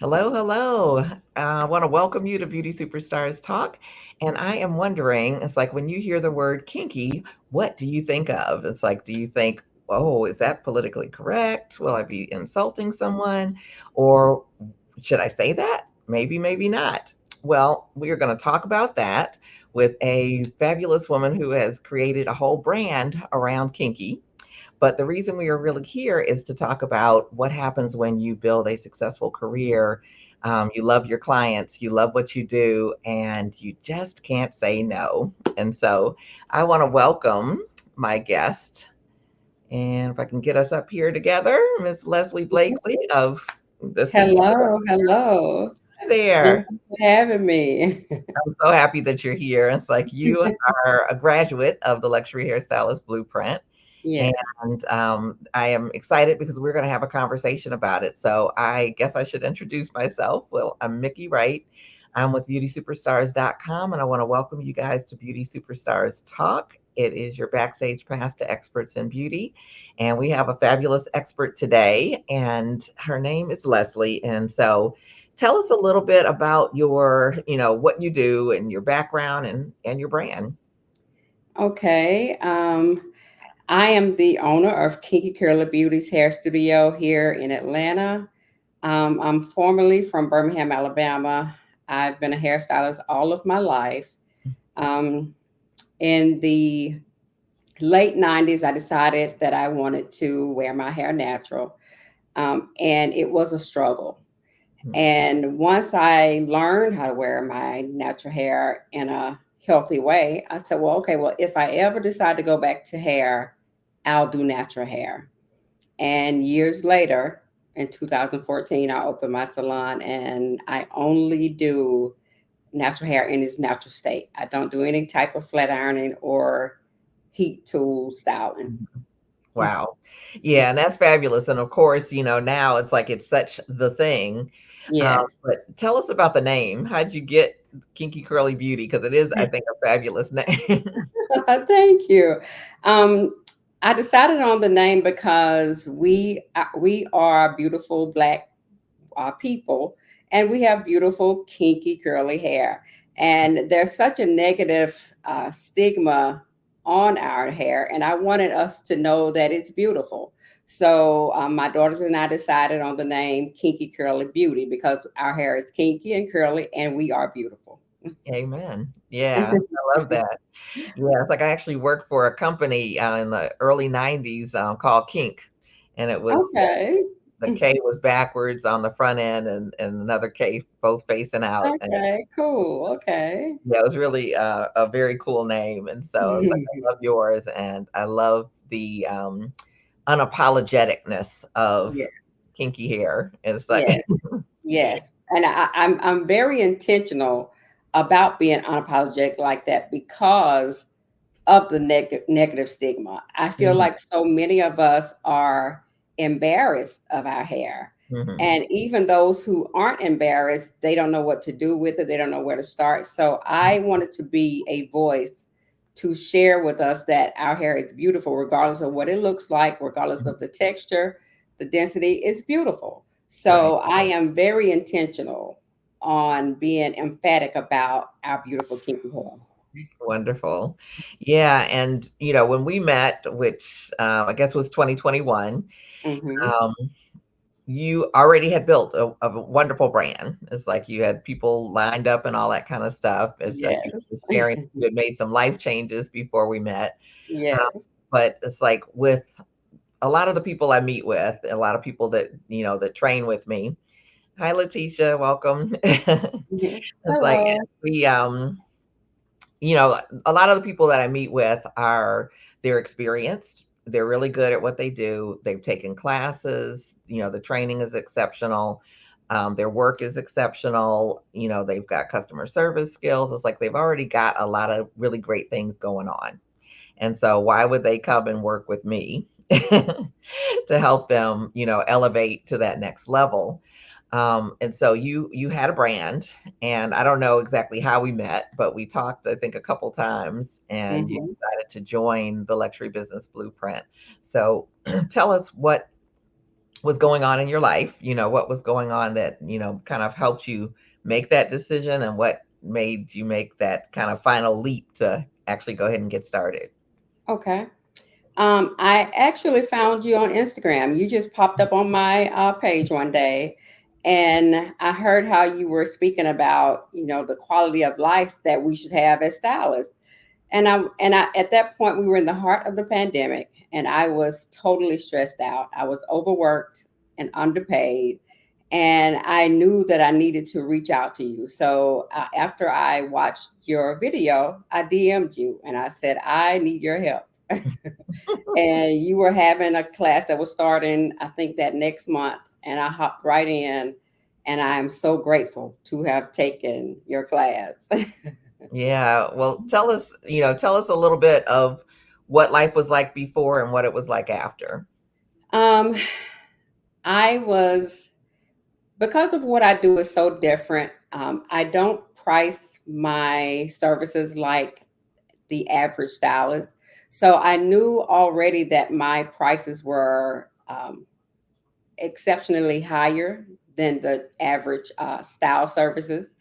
Hello, hello. I want to welcome you to Beauty Superstars Talk. And I am wondering, it's like when you hear the word kinky, what do you think of? It's like, do you think, oh, is that politically correct? Will I be insulting someone? Or should I say that? Maybe, maybe not. Well, we are going to talk about that with a fabulous woman who has created a whole brand around kinky. But the reason we are really here is to talk about what happens when you build a successful career. You love your clients, you love what you do, and you just can't say no. And so I want to welcome my guest. And if I can get us up here together, Miss Leslie Blakely of the CEO. Hello, hello. Hi Thank there. you for having me. I'm so happy that you're here. It's like you are a graduate of the Luxury Hairstylist Blueprint. Yes. And I am excited because we're going to have a conversation about it. So I guess I should introduce myself. Well, I'm Miki Wright. I'm with beautysuperstars.com, and I want to welcome you guys to Beauty Superstars Talk. It is your backstage pass to experts in beauty. And we have a fabulous expert today, and her name is Leslie. And so tell us a little bit about what you do and your background and your brand. Okay. I am the owner of Kinky Curly Beauty's hair studio here in Atlanta. I'm formerly from Birmingham, Alabama. I've been a hairstylist all of my life. Um, in the late 90s, I decided that I wanted to wear my hair natural, and it was a struggle. And once I learned how to wear my natural hair in a healthy way, I said, well, okay, well, if I ever decide to go back to hair, I'll do natural hair. And years later, in 2014, I opened my salon and I only do natural hair in its natural state. I don't do any type of flat ironing or heat tool styling. Mhm. Wow. Yeah, and that's fabulous, and of course, now it's like it's such the thing, Yes. but tell us about the name. How'd you get Kinky Curly Beauty? Because it is, I think, a fabulous name. Thank you. Um, I decided on the name because we are beautiful Black people, and we have beautiful kinky curly hair. And there's such a negative stigma on our hair, and I wanted us to know that it's beautiful. So my daughters and I decided on the name Kinky Curly Beauty because our hair is kinky and curly, and we are beautiful. Amen. Yeah, I love that. Yeah, it's like I actually worked for a company, in the early '90s, called Kink, and it was Okay. the K was backwards on the front end and another K both facing out, and Okay, cool. Okay. yeah, it was really, a very cool name, and so it's like, I love yours, and I love the, unapologeticness of Yeah. kinky hair. It's like Yes. Yes. And I'm very intentional about being unapologetic like that because of the negative stigma. I feel Mhm, like so many of us are embarrassed of our hair. mhm, And even those who aren't embarrassed, they don't know what to do with it. They don't know where to start. So mhm, I wanted to be a voice to share with us that our hair is beautiful, regardless of what it looks like, regardless mhm. of the texture, the density is beautiful. Right. So I am very intentional on being emphatic about our beautiful kinky hair. Wonderful. Yeah, and, when we met, which, I guess was 2021, Hmm. um, you already had built a wonderful brand. It's like you had people lined up and all that kinda stuff. It's like you Yes. were sharing you had made some life changes before we met, um, Yes. but it's like with a lot of the people I meet with, a lot of people that train with me. Hi, Letitia, welcome. Mhm. It's like Hello. we, a lot of the people that I meet with they're experienced. They're really good at what they do. They've taken classes. The training is exceptional. Their work is exceptional. They've got customer service skills. It's like they've already got a lot of really great things going on. And so why would they come and work with me to help them, elevate to that next level? And so you had a brand, and I don't know exactly how we met, but we talked, I think, a couple times, and you Mhm. decided to join the Luxury Business Blueprint. So tell us was going on in your life, what was going on that, kind of helped you make that decision, and what made you make that kind of final leap to actually go ahead and get started. Okay. I actually found you on Instagram. You just popped up on my page one day, and I heard how you were speaking about, the quality of life that we should have as stylists. And I at that point we were in the heart of the pandemic, and I was totally stressed out. I was overworked and underpaid, and I knew that I needed to reach out to you. So after I watched your video, I DM'd you and I said, I need your help. And you were having a class that was starting, I think, that next month, and I hopped right in, and I am so grateful to have taken your class. Yeah, well, tell us a little bit of what life was like before and what it was like after. um, I was, because of what I do is so different. I don't price my services like the average stylist. So I knew already that my prices were exceptionally higher than the average style services.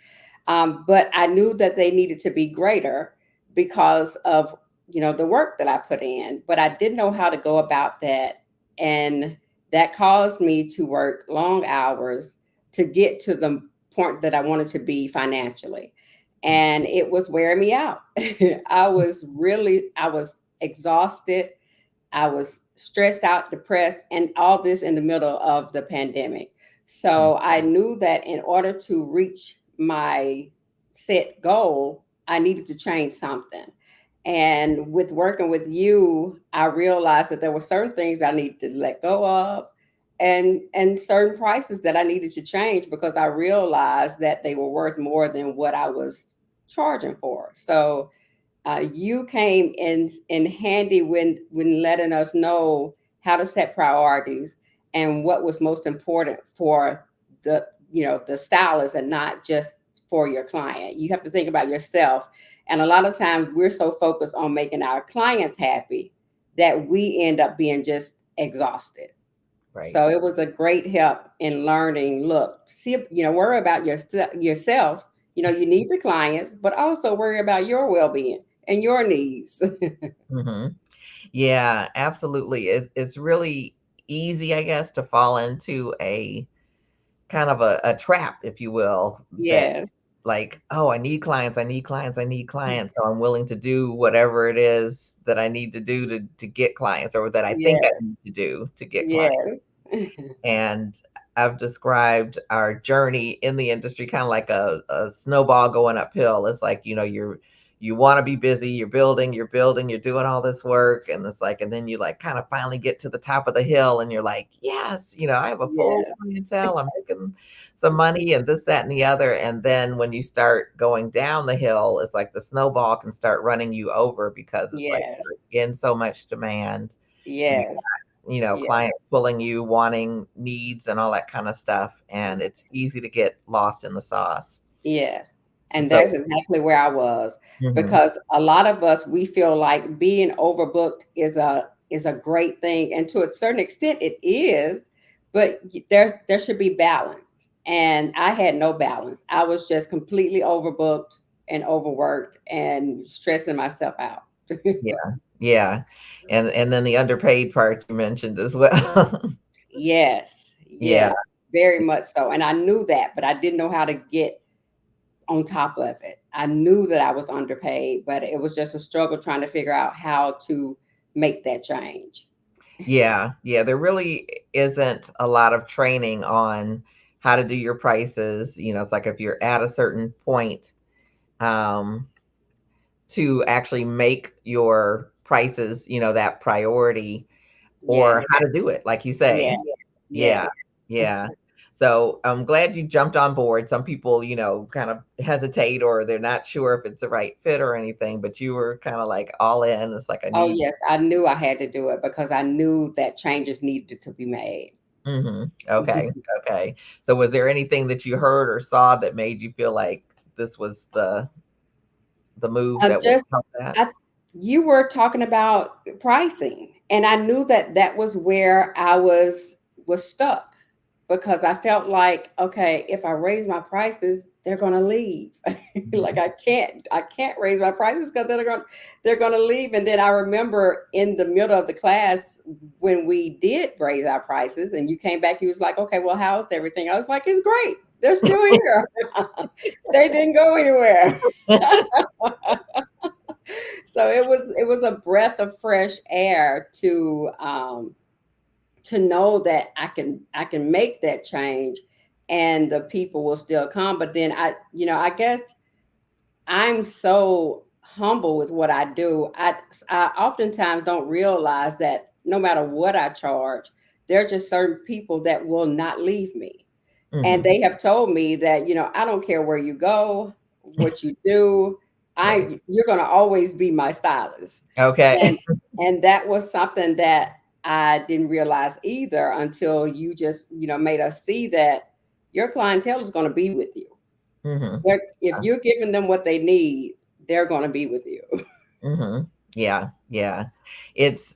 But I knew that they needed to be greater because of, the work that I put in. But I didn't know how to go about that, and that caused me to work long hours to get to the point that I wanted to be financially, and it was wearing me out. I was exhausted. I was stressed out, depressed, and all this in the middle of the pandemic. So I knew that in order to reach my set goal, I needed to change something. And with working with you, I realized that there were certain things I needed to let go of, and certain prices that I needed to change because I realized that they were worth more than what I was charging for. So you came in handy when letting us know how to set priorities and what was most important for the stylist, and not just for your client. You have to think about yourself, and a lot of times we're so focused on making our clients happy that we end up being just exhausted. Right. So it was a great help in learning. Look, see, worry about yourself. You need the clients, but also worry about your well-being and your needs. Hmm. Yeah, absolutely. It's really easy, I guess, to fall into a kind of a trap, if you will, that Yes. like, oh, I need clients, I need clients, I need clients. So I'm willing to do whatever it is that I need to do to get clients, or that I think I Yes. need to do to get clients. Yes. And I've described our journey in the industry kind of like a snowball going uphill. It's like, you want to be busy, you're building, you're doing all this work. And it's like, and then you like kind of finally get to the top of the hill and you're like, yes, I have a full Yes. clientele, I'm making some money and this, that, and the other. And then when you start going down the hill, it's like the snowball can start running you over because it's like Yes. you're in so much demand. Yes. Yes. Clients pulling you, wanting needs and all that kind of stuff. And it's easy to get lost in the sauce. Yes. And So, that's exactly where I was, mhm, because a lot of us, we feel like being overbooked is a great thing, and to a certain extent it is, but there should be balance. And I had no balance. I was just completely overbooked and overworked and stressing myself out. yeah, yeah. And then the underpaid part you mentioned as well. Yes. Yeah, Yes. Very much so. And I knew that, but I didn't know how to get on top of it. I knew that I was underpaid, but it was just a struggle trying to figure out how to make that change. yeah, yeah. There really isn't a lot of training on how to do your prices. It's like if you're at a certain point, um, to actually make your prices, that priority, or Yes. how to do it, like you Yes. say. Yeah, Yes. yeah. So I'm glad you jumped on board. Some people, kind of hesitate or they're not sure if it's the right fit or anything, but you were kind of like all in. It's like I Oh, need. yes. I knew I had to do it because I knew that changes needed to be made. Okay, okay. So was there anything that you heard or saw that made you feel like this was the move that would Just help that? I You were talking about pricing, and I knew that that was where I was. was stuck because I felt like, okay, if I raise my prices, they're gonna leave. Like Mhm. I can't raise my prices because they're gonna leave. And then I remember in the middle of the class when we did raise our prices, and you came back, you was like, okay, well, how's everything? I was like, it's great. They're still here. They didn't go anywhere. So it was a breath of fresh air to know that I can make that change and the people will still come. But then I guess I'm so humble with what I do. I oftentimes don't realize that no matter what I charge, there are just certain people that will not leave me. And Mhm. they have told me that, I don't care where you go, what you do, Right. you're gonna always be my stylist. Okay. And and that was something that I didn't realize either until you just, made us see that your clientele is gonna be with you. Mhm. If you're giving them what they need, they're gonna be with you. Mhm. Yeah, yeah. It's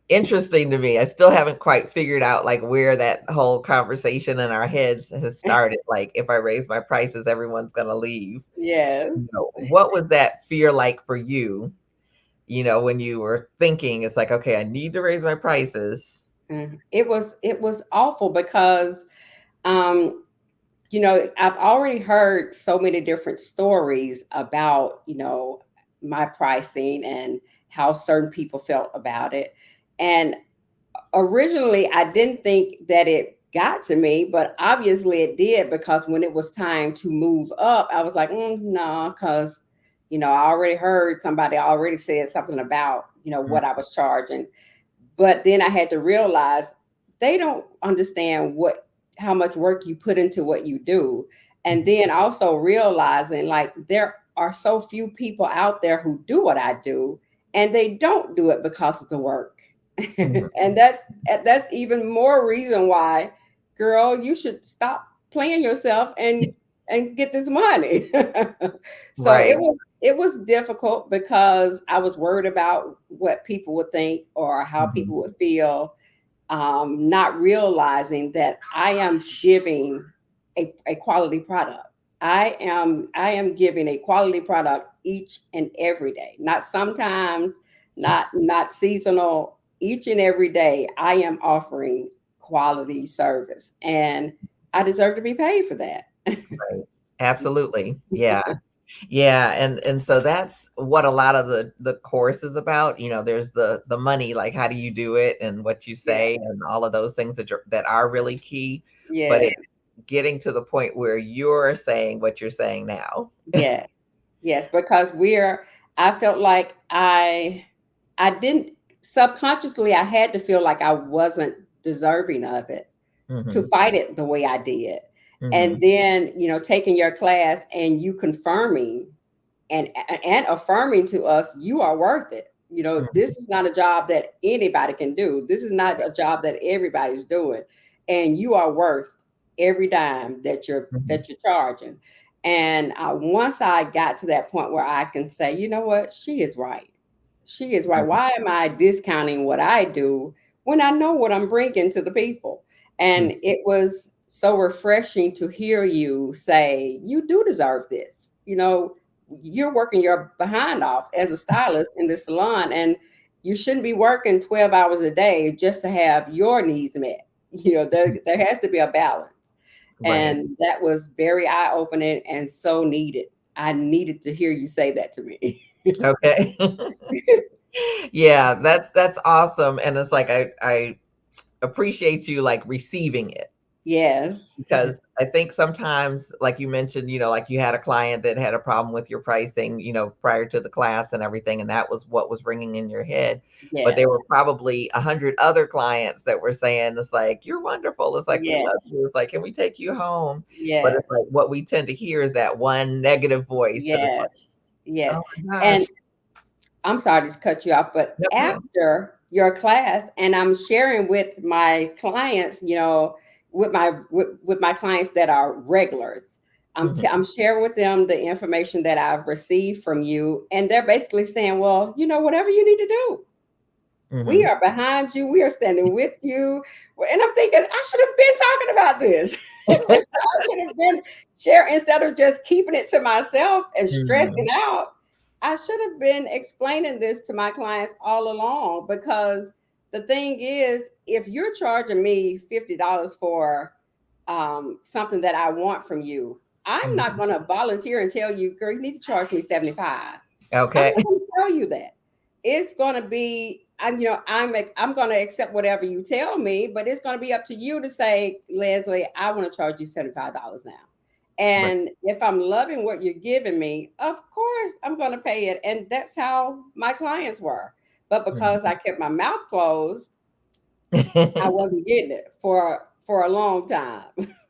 interesting to me. I still haven't quite figured out like where that whole conversation in our heads has started. Like if I raise my prices, everyone's gonna leave. Yes. What was that fear like for you? When you were thinking, it's like, okay, I need to raise my prices. It was awful because um I've already heard so many different stories about, my pricing and how certain people felt about it. And originally, I didn't think that it got to me, but obviously it did because when it was time to move up, I was like, no, because, I already heard somebody already said something about, Mm, what I was charging. But then I had to realize they don't understand how much work you put into what you do. And then also realizing like there are so few people out there who do what I do and they don't do it because of the work. mhm. And that's even more reason why, girl, you should stop playing yourself and get this money. So it Right. was it was difficult because I was worried about what people would think or how Mhm. people would feel, not realizing that I am giving a quality product. I am giving a quality product each and every day, not sometimes, not seasonal. Each and every day, I am offering quality service, and I deserve to be paid for that. Right. Absolutely. Yeah. Yeah, and so that's what a lot of the course is about. There's the money, like how do you do it and what you Yeah. say and all of those things that are really key. But Yeah. it's getting to the point where you're saying what you're saying now. Yes. Yes, because I felt like I didn't subconsciously I had to feel like I wasn't deserving of it to Mhm. fight it the way I did. And Mhm. then, taking your class and you confirming and affirming to us you are worth it. Mhm. This is not a job that anybody can do. This is not a job that everybody's doing. And you are worth every dime that you're Mhm. that you're charging. And once I got to that point where I can say, you know what, she is right. She is right. Mhm. Why am I discounting what I do when I know what I'm bringing to the people? Mhm. And it was so refreshing to hear you say, you do deserve this. You're working your behind off as a stylist in the salon, and you shouldn't be working 12 hours a day just to have your needs met. There has to be a balance. Right. And that was very eye opening and so needed. I needed to hear you say that to me. Okay. Yeah, that's awesome. And it's like I appreciate you like receiving it. Yes. Because I think sometimes, like you mentioned, like you had a client that had a problem with your pricing, prior to the class and everything, and that was what was ringing in your head. But there Yes. were probably 100 other clients that were saying, it's like, you're wonderful. It's like, we love Yes. you. It's like, can we take you home? But it's Yes. like, what we tend to hear is that one negative voice that is like, Yes. Yes. oh my And gosh. I'm sorry to cut you off, but No, no. after your class, and I'm sharing with my clients, with my clients that are regulars, Mhm, I'm sharing with them the information that I've received from you, and they're basically saying, well, whatever you need to do, We Mm-hmm. are behind you. We are standing with you. And I'm thinking, I should have been talking about this. I should have been sharing instead of just keeping it to myself and stressing Mm-hmm. out. I should have been explaining this to my clients all along because the thing is, if you're charging me $50 for something that I want from you, I'm not Mm-hmm. going to volunteer and tell you, girl, you need to charge me 75. I'm Okay. not going to tell you that. It's going to be, I'm going to accept whatever you tell me, but it's going to be up to you to say, Leslie, I want to charge you $75 now. Right. And if I'm loving what you're giving me, of course I'm going to pay it. And that's how my clients were. But because I kept my mouth closed, I Mm-hmm. wasn't getting it for a long time.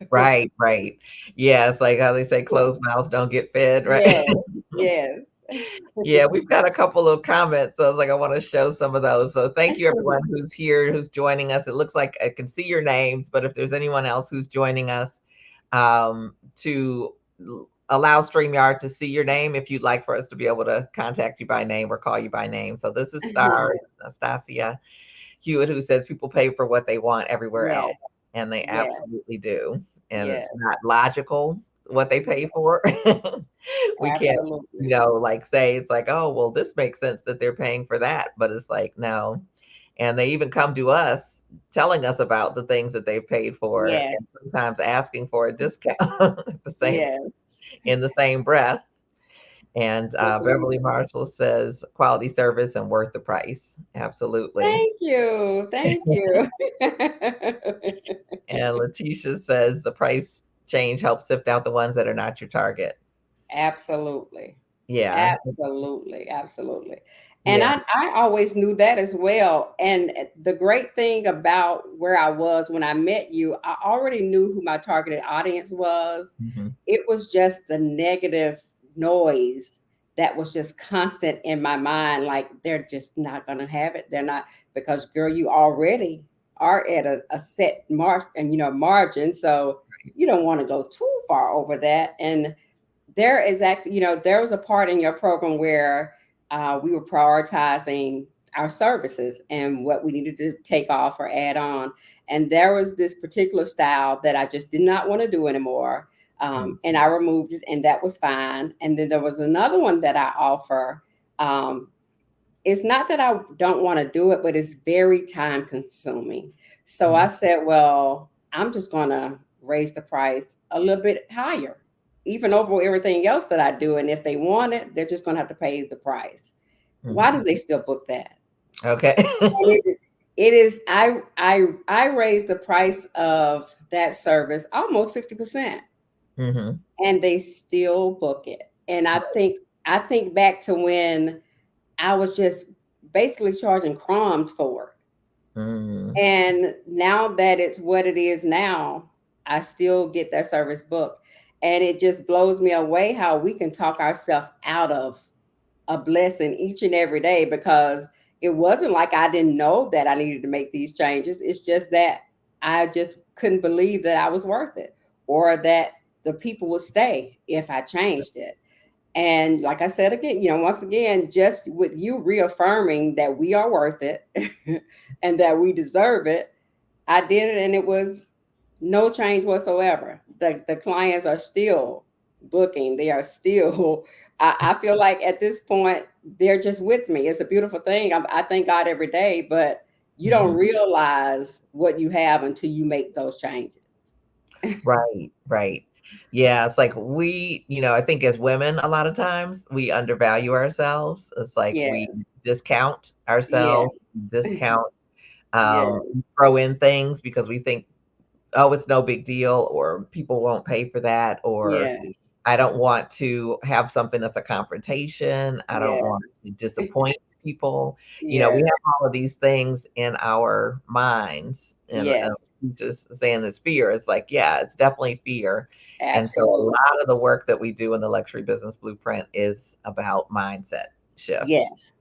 Right, right. Yeah, it's like how they say closed mouths don't get fed, right? Yes, yes. Yeah, we've got a couple of comments, so I was like, I want to show some of those. So thank you everyone who's here, who's joining us. It looks like I can see your names, but if there's anyone else who's joining us, to allow StreamYard to see your name if you'd like for us to be able to contact you by name or call you by name. So this is Star Nastasia Hewitt, who says people pay for what they want everywhere Yes, else, and they yes, absolutely do. And it's yes, not logical what they pay for. We can't, absolutely. like say it's like, oh, well, this makes sense that they're paying for that, but it's like no. And they even come to us telling us about the things that they've paid for, Yes, and sometimes asking for a discount at the same yes. in the same breath. And Beverly Marshall says quality service and worth the price. Absolutely. Thank you. Thank you. And Letitia says the price change helps sift out the ones that are not your target. Absolutely. Yeah. Absolutely. Absolutely. And Yeah. I always knew that as well. And the great thing about where I was when I met you, I already knew who my targeted audience was. Mhm. It was just the negative noise that was just constant in my mind. Like they're just not going to have it. They're not, because girl, you already are at a set mark and, margin. So you don't want to go too far over that. And there is actually, there was a part in your program where we were prioritizing our services and what we needed to take off or add on. And there was this particular style that I just did not want to do anymore. Mm. And I removed it, and that was fine. And then there was another one that I offer. Um, it's not that I don't want to do it, but it's very time consuming. So I Mhm. said, well, I'm just going to raise the price a little bit higher, even over everything else that I do. And if they want it, they're just going to have to pay the price. Why do Mhm. they still book that? Okay. And it is, I raised the price of that service almost 50%, Mhm. and they still book it. And I think back to when I was just basically charging crumbs for Mm. it. And now that it's what it is now, I still get that service booked. And it just blows me away how we can talk ourselves out of a blessing each and every day, because it wasn't like I didn't know that I needed to make these changes. It's just that I just couldn't believe that I was worth it, or that the people would stay if I changed it. And like I said again, once again, just with you reaffirming that we are worth it and that we deserve it, I did it, and it was no change whatsoever. The clients are still booking. They are still, I feel like at this point, they're just with me. It's a beautiful thing. I thank God every day, but you don't Mhm. realize what you have until you make those changes. Right, right. Yeah, it's like I think as women, a lot of times we undervalue ourselves. It's like we Yes, discount ourselves, yes, discount, yes, throw in things because we think, oh, it's no big deal, or people won't pay for that, or yes, I don't want to have something that's a confrontation. I don't want yes, to disappoint people. We yes, have all of these things in our minds, and yes, just saying it's fear. It's like, yeah, it's definitely fear. And so a absolutely. lot of the work that we do in the Luxury Business Blueprint is about mindset shift. Yes,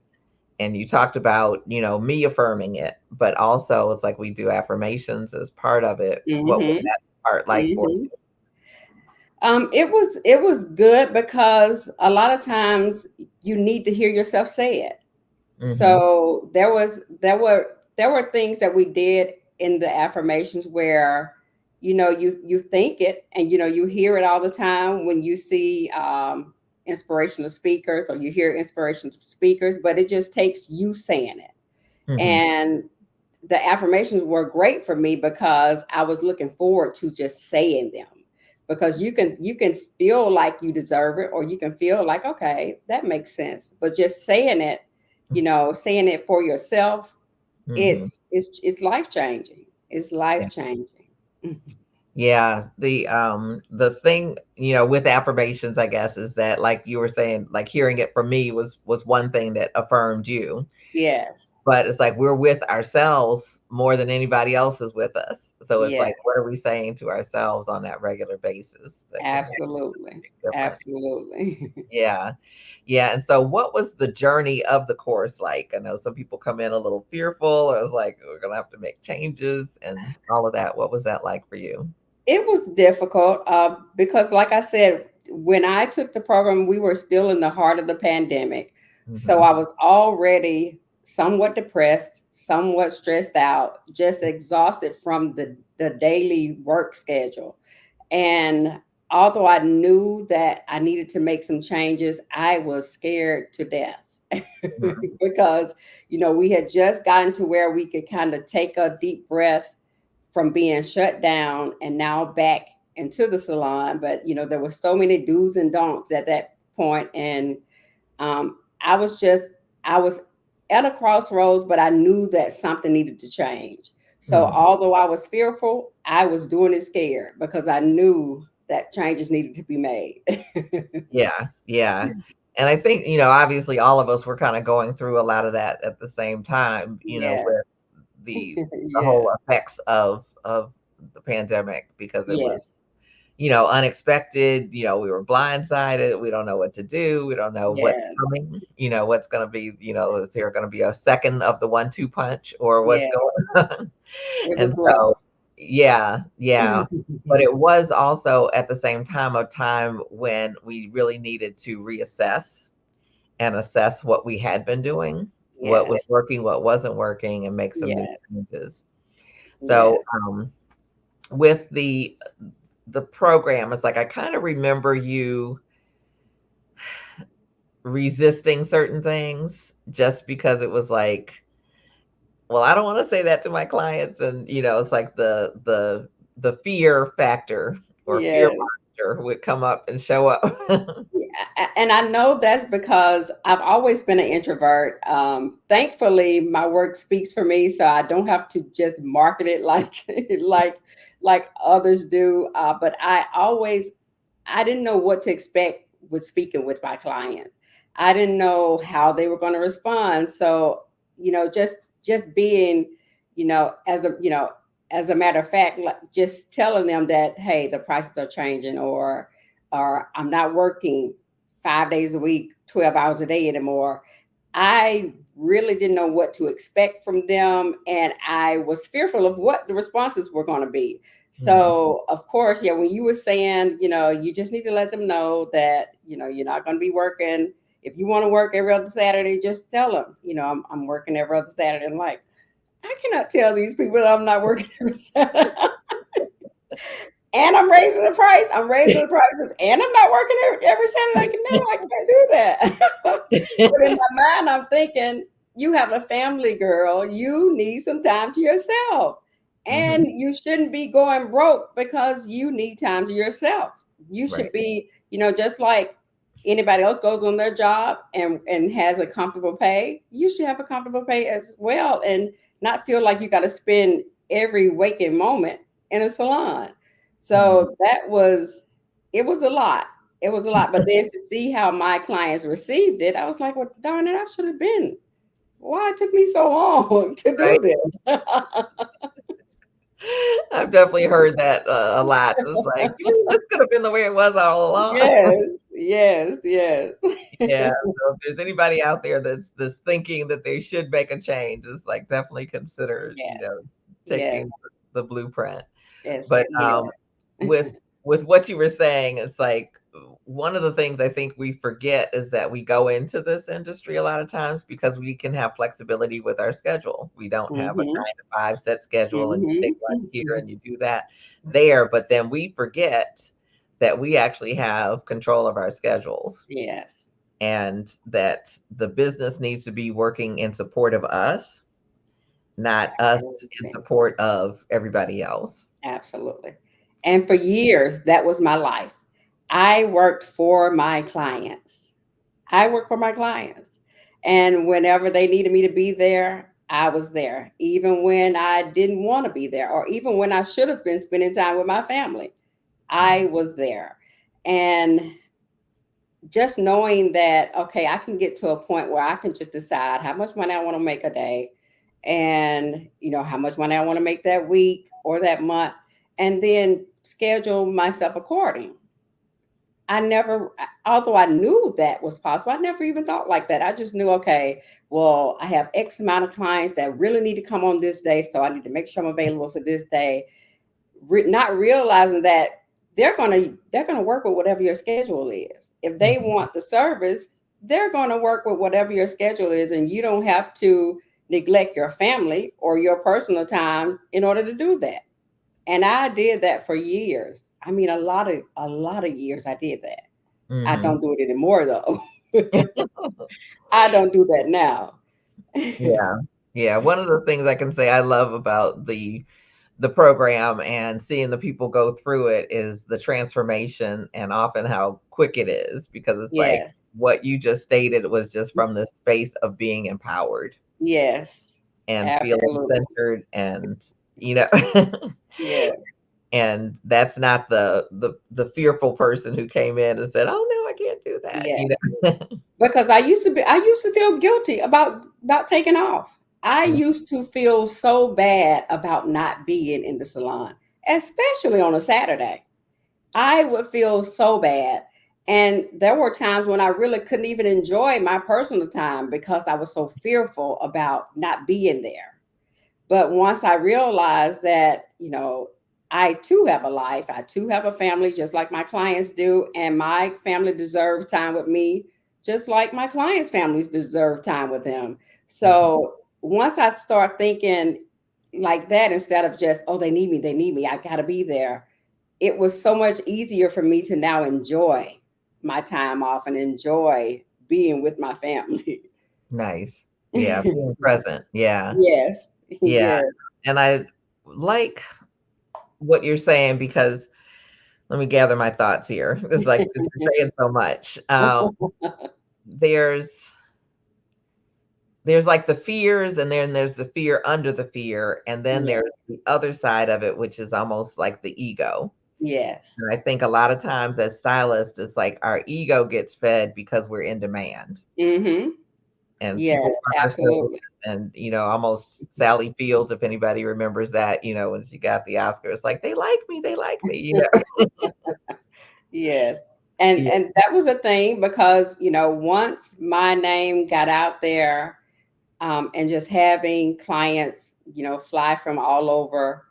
And you talked about, me affirming it, but also it's like we do affirmations as part of it. What was mm-hmm, that part like for mm-hmm. It was good because a lot of times you need to hear yourself say it. Mm-hmm. So there were things that we did in the affirmations where you think it, and you hear it all the time when you see inspirational speakers, or you hear inspirational speakers, but it just takes you saying it. Mm-hmm. And the affirmations were great for me because I was looking forward to just saying them, because you can feel like you deserve it, or you can feel like, okay, that makes sense, but just saying it, saying it for yourself, Mm-hmm. it's life changing. It's life Yeah. changing. Yeah. The thing, with affirmations, I guess, is that like you were saying, like hearing it from me was one thing that affirmed you. Yes. But it's like we're with ourselves more than anybody else is with us. So it's Yeah. like, what are we saying to ourselves on that regular basis that can make a Absolutely. big difference? Absolutely. Yeah. Yeah. And so what was the journey of the course like? I know some people come in a little fearful, or it's like, we're going to have to make changes and all of that. What was that like for you? It was difficult because, like I said, when I took the program, we were still in the heart of the pandemic. So Hmm. I was already somewhat depressed, somewhat stressed out, just exhausted from the daily work schedule. And although I knew that I needed to make some changes, I was scared to death Hmm. because, we had just gotten to where we could kind of take a deep breath from being shut down and now back into the salon. But, there were so many do's and don'ts at that point. And I was just, I was at a crossroads, but I knew that something needed to change. So Hmm. although I was fearful, I was doing it scared because I knew that changes needed to be made. Yeah. Yeah. And I think, obviously all of us were kind of going through a lot of that at the same time, Yeah. with the Yeah. whole effects of the pandemic, because it was, Yes. unexpected. We were blindsided. We don't know what to do. We don't know what's Yes. coming. What's going to be, is there going to be a second of the 1-2 punch, or what's Yeah. going on? It And was rough. so, yeah, yeah. But it was also at the same time a time when we really needed to reassess and assess what we had been doing, what was Yes. working, what wasn't working, and make some new Yes. changes. So, Yes. with the program, it's like I kind of remember you resisting certain things just because it was like, well, I don't want to say that to my clients, and it's like the fear factor or fear Yes. monster would come up and show up. And I know that's because I've always been an introvert. Thankfully, my work speaks for me, so I don't have to just market it like like like others do. But I didn't know what to expect with speaking with my clients. I didn't know how they were going to respond. So, just being, as a matter of fact, like just telling them that, hey, the prices are changing, or I'm not working 5 days a week, 12 hours a day anymore. I really didn't know what to expect from them. And I was fearful of what the responses were going to be. Mhm. So, of course, yeah, when you were saying, you just need to let them know that, you're not going to be working. If you want to work every other Saturday, just tell them, I'm working every other Saturday. I'm like, I cannot tell these people that I'm not working every Saturday. And I'm raising the price. I'm raising the prices, and I'm not working every Saturday. Like, no, I can't do that. But in my mind, I'm thinking, you have a family, girl. You need some time to yourself, and Mhm. you shouldn't be going broke because you need time to yourself. You should Right. be, just like anybody else goes on their job and has a comfortable pay. You should have a comfortable pay as well, and not feel like you got to spend every waking moment in a salon. Mhm. So it was a lot. It was a lot. But then to see how my clients received it, I was like, well, darn it, I should have been. Why it took me so long to Right. do this? I've definitely heard that a lot. It's like, you mean this could have been the way it was all along? Yes, yes, yes. Yeah. So if there's anybody out there that's thinking that they should make a change, it's like definitely consider, Yes, taking yes, the blueprint. yes, But yes. with what you were saying, it's like one of the things I think we forget is that we go into this industry a lot of times because we can have flexibility with our schedule. We don't have a Mhm. 9 to 5 set schedule and you take Mhm. lunch here Mhm. and you do that there. But then we forget that we actually have control of our schedules Yes. and that the business needs to be working in support of us, not us in Absolutely. support of everybody else. Absolutely. And for years, that was my life. I worked for my clients. I worked for my clients. And whenever they needed me to be there, I was there. Even when I didn't want to be there, or even when I should have been spending time with my family, I was there. And just knowing that, okay, I can get to a point where I can just decide how much money I want to make a day and, how much money I want to make that week or that month, and then schedule myself according. I never, although I knew that was possible, I never even thought like that. I just knew, okay, well, I have X amount of clients that really need to come on this day. So I need to make sure I'm available for this day, not realizing that they're gonna work with whatever your schedule is. If they Mhm. want the service, they're gonna work with whatever your schedule is, and you don't have to neglect your family or your personal time in order to do that. And I did that for years. I mean, a lot of years I did that. I Mhm. don't do it anymore though. I don't do that now. Yeah. Yeah, one of the things I can say I love about the program and seeing the people go through it is the transformation and often how quick it is because it's like Yes. what you just stated was just from the space of being empowered Yes. and feeling Absolutely. centered and you know Yes. and that's not the fearful person who came in and said, "Oh no, I can't do that," Yes. know. Because I used to feel guilty about taking off. I used to feel so bad about not being in the salon, especially on a Saturday. I would feel so bad. And there were times when I really couldn't even enjoy my personal time because I was so fearful about not being there. But once I realized that, I too have a life, I too have a family, just like my clients do, and my family deserves time with me, just like my clients' families deserve time with them. Mhm. So once I start thinking like that, instead of just, oh, they need me, I got to be there, it was so much easier for me to now enjoy my time off and enjoy being with my family. Nice. Yeah, being present. Yeah. Yes. Yeah. Yes. And I like what you're saying because let me gather my thoughts here. It's like 'cause you're saying so much. There's there's like the fears, and then there's the fear under the fear, and then Yeah. there's the other side of it, which is almost like the ego. Yes. And I think a lot of times as stylists, it's like our ego gets fed because we're in demand, Mhm. and Yes, people want our services, absolutely. and almost Sally Fields, if anybody remembers that, when she got the Oscar, it's like they like me. Yes. And Yeah. and that was a thing because, once my name got out there, and just having clients, fly from all over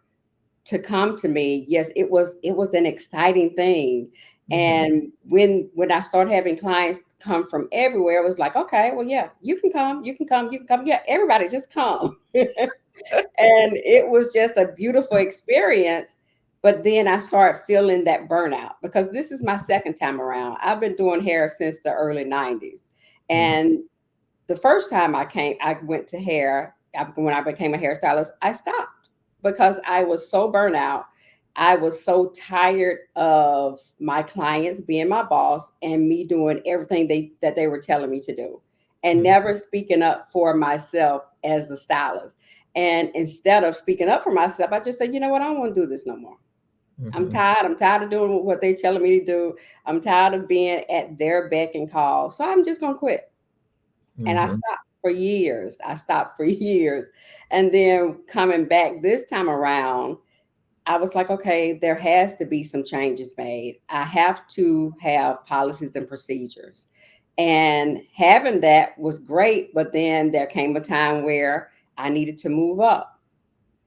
to come to me, yes, it was an exciting thing. Mhm. And when I started having clients come from everywhere, it was like, okay, well, yeah, you can come, you can come, you can come. Yeah, everybody just come. And it was just a beautiful experience. But then I started feeling that burnout because this is my second time around. I've been doing hair since the early 90s. Mhm. And the first time I went to hair, when I became a hairstylist, I stopped because I was so burnt out. I was so tired of my clients being my boss and me doing everything that they were telling me to do and Mhm. never speaking up for myself as the stylist. And instead of speaking up for myself, I just said, you know what, I don't want to do this no more. I'm Mhm. tired. I'm tired of doing what they're telling me to do. I'm tired of being at their beck and call. So I'm just gonna quit. And I Mhm. stopped for years. I stopped for years. And then coming back this time around, I was like, okay, there has to be some changes made. I have to have policies and procedures. And having that was great, but then there came a time where I needed to move up.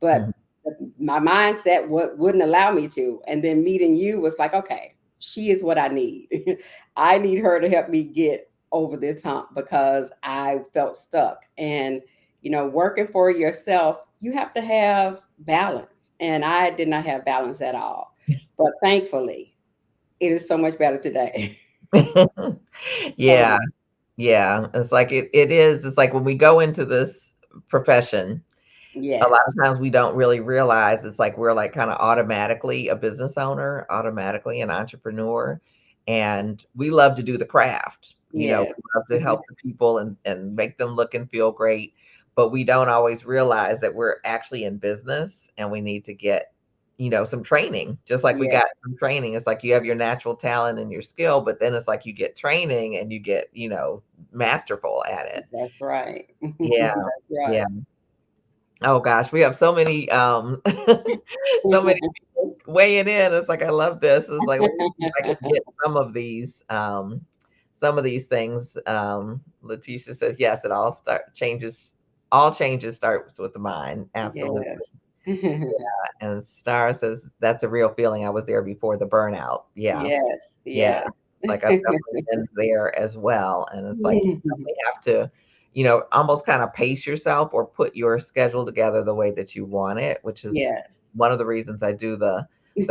Mhm. But my mindset wouldn't allow me to. And then meeting you was like, okay. she is what I need. I need her to help me get over this hump because I felt stuck. And, working for yourself, you have to have balance. And I did not have balance at all. But thankfully, it is so much better today. So Yeah, much. yeah. It's like when we go into this profession, a lot of Yes. times we don't really realize it's like we're like kind of automatically a business owner, automatically an entrepreneur, and we love to do the craft. We Yes. love to help the people and make them look and feel great, but we don't always realize that we're actually in business and we need to get some training. Just like we Yes. got some training, it's like you have your natural talent and your skill, but then it's like you get training and you get masterful at it. That's right. Yeah, That's yeah. right. Oh gosh, we have so many so many people weighing in. It's like I love this. It's like let me see if I can get some of these things. Letitia says yes, all changes starts with the mind. Absolutely. Yes. And Star says that's a real feeling. I was there before the burnout. Yeah. Yes. Yeah. Yes. Like I've definitely been there as well. And it's like you definitely have to, almost kind of pace yourself or put your schedule together the way that you want it, which is Yes. one of the reasons I do the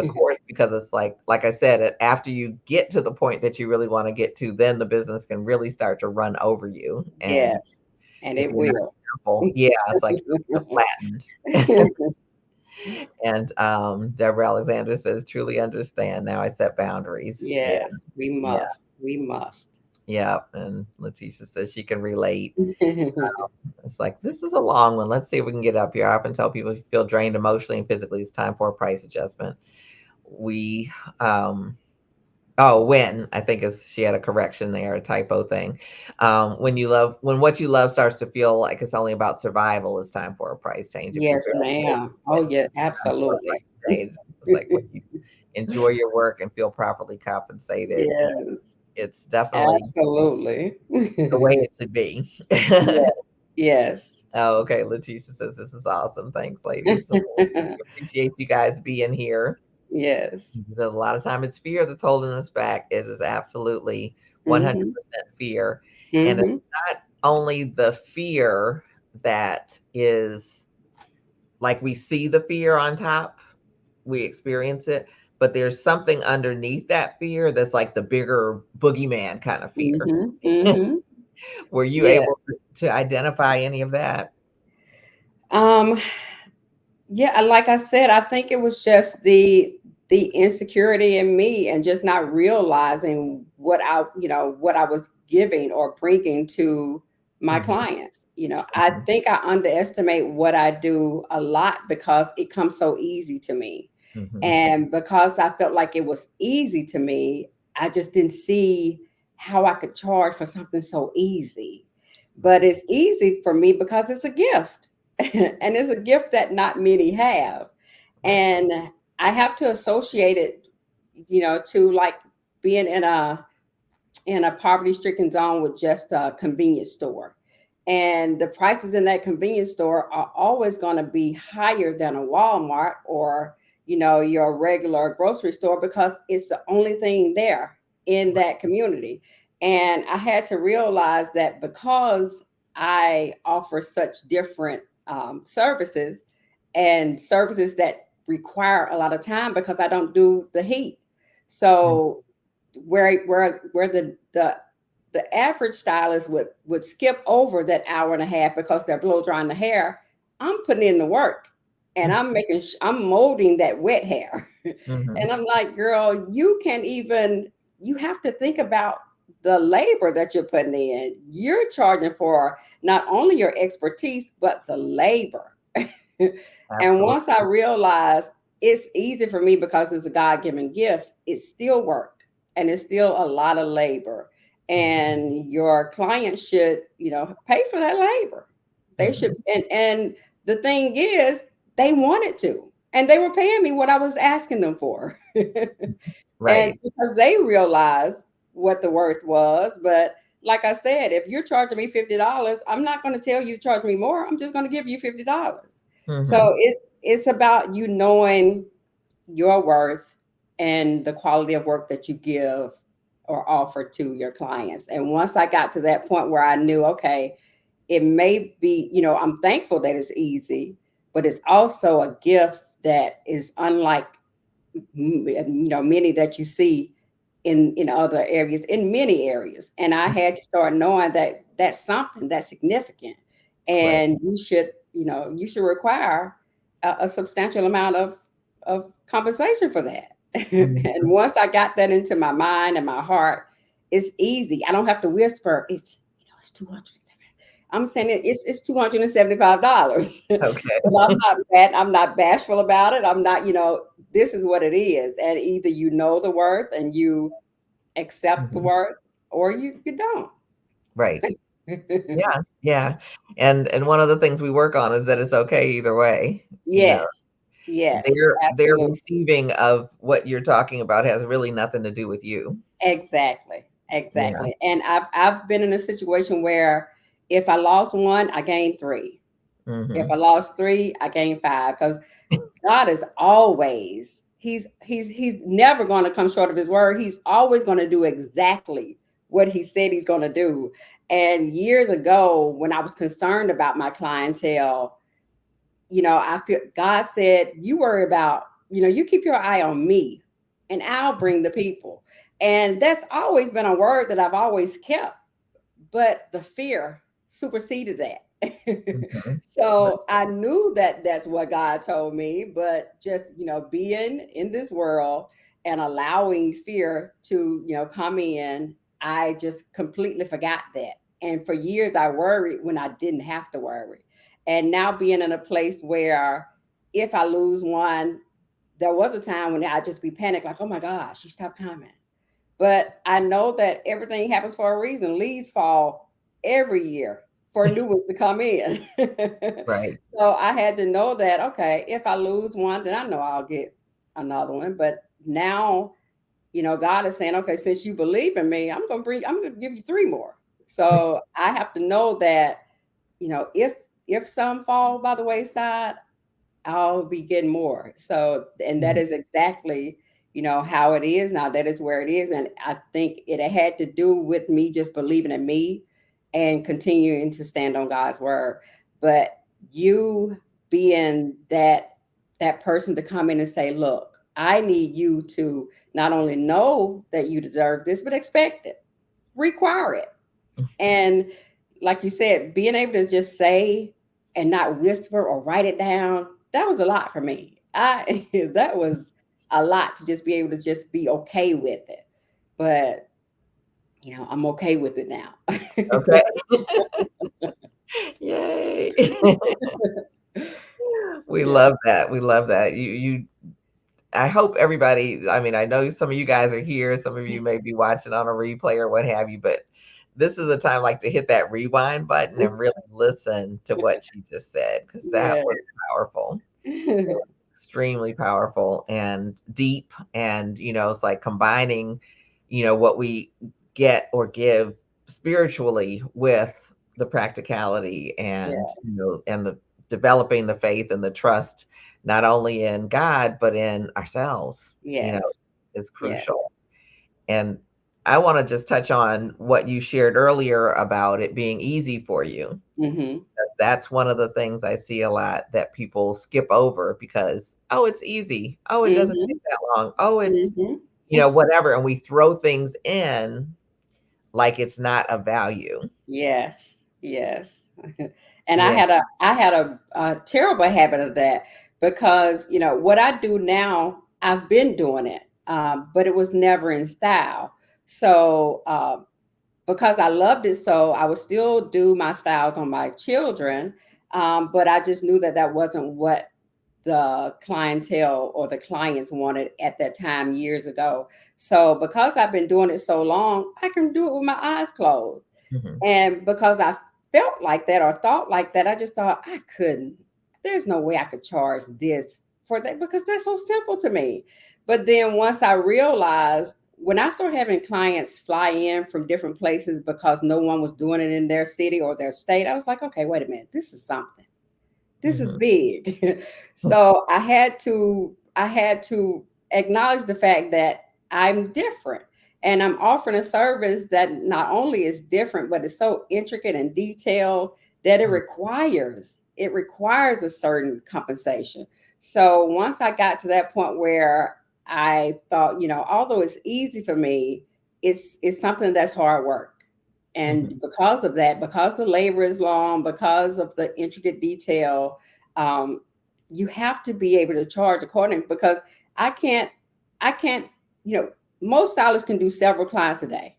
course, because it's like I said, after you get to the point that you really want to get to, then the business can really start to run over you. And Yes. And if it you're not will. careful, yeah, it's like you're flattened. And Deborah Alexander says, truly understand. Now I set boundaries. Yeah, Yes. We yeah. must. We must. Yeah, and Letitia says she can relate. It's like, this is a long one. Let's see if we can get up here. I often tell people if you feel drained emotionally and physically, it's time for a price adjustment. We, when I think she had a correction there, a typo thing. When what you love starts to feel like it's only about survival, it's time for a price change. If you Yes, barely make ma'am. it, Oh, yeah, it's time for a absolutely. price change. It's like when you enjoy your work and feel properly compensated, Yes, it's definitely absolutely. the way it should be. Yes, yes. Oh, okay. Letitia says this is awesome. Thanks, ladies. So we appreciate you guys being here. Yes. A lot of time it's fear that's holding us back. It is absolutely Mhm, 100% fear. And it's mhm, not only the fear that is like we see the fear on top, we experience it, but there's something underneath that fear that's like the bigger boogeyman kind of fear. mhm, mhm. Were you able Yes. to identify any of that? Um, yeah, like I said, I think it was just the insecurity in me and just not realizing what I was giving or bringing to my Mhm, clients. I mhm, think I underestimate what I do a lot because it comes so easy to me. mhm, And because I felt like it was easy to me, I just didn't see how I could charge for something so easy. But right, it's easy for me because it's a gift. And it's a gift that not many have. right. And I have to associate it, to like being in a poverty stricken zone with just a convenience store. And the prices in that convenience store are always going to be higher than a Walmart or, your regular grocery store because it's the only thing there in that community. And I had to realize that because I offer such different services and services that require a lot of time because I don't do the heat. Mm, So where the average stylist would skip over that hour and a half because they're blow drying the hair, I'm putting in the work and mm, I'm molding that wet hair. mhm, And I'm like, girl, you have to think about the labor that you're putting in. You're charging for not only your expertise, but the labor. And once absolutely. I realized it's easy for me because it's a God given gift, it's still work and it's still a lot of labor. Mhm, And your client should, pay for that labor. They should, mhm, and the thing is, they wanted to, and they were paying me what I was asking them for. And right. because they realized what the worth was. But like I said, if you're charging me $50, I'm not going to tell you to charge me more. I'm just going to give you $50. So Mhm, it's about you knowing your worth and the quality of work that you give or offer to your clients. And once I got to that point where I knew, okay, it may be, I'm thankful that it's easy, but it's also a gift that is unlike many that you see in other areas, in many areas. And I had to start knowing that that's something that's significant, Right. and you should require a substantial amount of compensation for that. And Mhm. once I got that into my mind and my heart, it's easy. I don't have to whisper. It's 200. I'm saying it's $275. Okay. But I'm not bad. I'm not bashful about it. I'm not, this is what it is. And either you know the worth and you accept the Mhm. worth, or you don't. Right. Yeah, yeah. And one of the things we work on is that it's okay either way. Yes. Yes. Their Absolutely. receiving of what you're talking about has really nothing to do with you. Exactly. Yeah. Exactly. And I've been in a situation where if I lost one, I gained three. If I Mhm. lost three, I gained five. Because God is always, he's never going to come short of his word. He's always going to do exactly what he said he's going to do. And years ago, when I was concerned about my clientele, I feel God said, you worry about, you keep your eye on me and I'll bring the people. And that's always been a word that I've always kept, but the fear superseded that. Mhm. So I knew that that's what God told me, but just, being in this world and allowing fear to, come in, I just completely forgot that. And for years I worried when I didn't have to worry. And now being in a place where if I lose one, there was a time when I'd just be panicked, like, oh my gosh, she stopped coming. But I know that everything happens for a reason. Leaves fall every year for new ones to come in. Right. So I had to know that, okay, if I lose one, then I know I'll get another one. But now, God is saying, okay, since you believe in me, I'm gonna give you three more. So I have to know that, if some fall by the wayside, I'll be getting more. So, and that Mhm. is exactly, how it is now. That is where it is. And I think it had to do with me just believing in me and continuing to stand on God's word. But you being that person to come in and say, look, I need you to not only know that you deserve this, but expect it, require it. And like you said, being able to just say and not whisper or write it down, that was a lot for me. I that was a lot to just be able to just be okay with it. But I'm okay with it now. Okay. Yay. We Yeah. love that. We love that. You I hope everybody, I mean, I know some of you guys are here, some of you may be watching on a replay or what have you, but this is a time like to hit that rewind button and really listen to what she just said because that Yes. was powerful. It was extremely powerful and deep. And, it's like combining, what we get or give spiritually with the practicality and, Yeah. and the developing the faith and the trust, not only in God, but in ourselves, Yes. is Yes. crucial. And I want to just touch on what you shared earlier about it being easy for you. Hmm. That's one of the things I see a lot that people skip over because, oh, it's easy. Oh, it doesn't Hmm. take that long. Oh, it's, Hmm. whatever. And we throw things in like it's not a value. Yes, yes. And I Yeah. had a terrible habit of that because what I do now, I've been doing it, but it was never in style. So because I loved it, so I would still do my styles on my children, but I just knew that that wasn't what the clientele or the clients wanted at that time years ago. So because I've been doing it so long, I can do it with my eyes closed. Mhm. And because I felt like that or thought like that, I just thought I couldn't. There's no way I could charge this for that because that's so simple to me. But then once I realized when I started having clients fly in from different places because no one was doing it in their city or their state, I was like, okay, wait a minute, this is something. This is Mhm. big. So I had to acknowledge the fact that I'm different and I'm offering a service that not only is different, but it's so intricate and detailed that it requires a certain compensation. So once I got to that point where I thought, although it's easy for me, it's something that's hard work. Mhm. And because of that, because the labor is long, because of the intricate detail, um, you have to be able to charge accordingly. Because I can't, I can't, you know, most stylists can do several clients a day.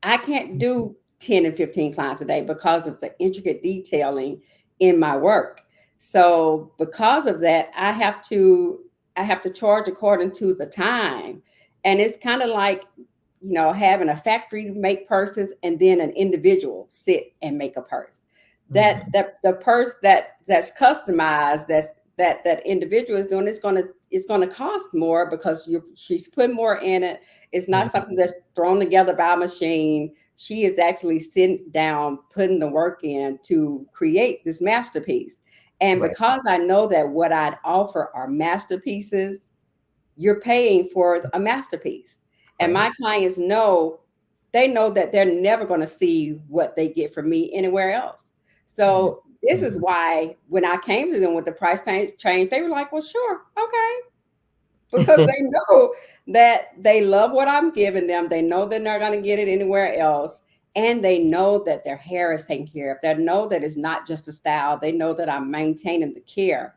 I can't do 10 and 15 clients a day because of the intricate detailing in my work. So because of that, I have to charge according to the time. And it's kind of like, having a factory make purses and then an individual sit and make a purse. That Mhm. that the purse that's customized, that individual is doing, it's gonna cost more because she's putting more in it. It's not Mhm. something that's thrown together by a machine. She is actually sitting down, putting the work in to create this masterpiece. And Right. because I know that what I'd offer are masterpieces, you're paying for a masterpiece. And Right. my clients know, they know that they're never going to see what they get from me anywhere else. Mhm. So this is Mhm. why when I came to them with the price change, they were like, well, sure, okay, because they know that they love what I'm giving them. They know they're not going to get it anywhere else. And they know that their hair is taken care of. They know that it's not just a style. They know that I'm maintaining the care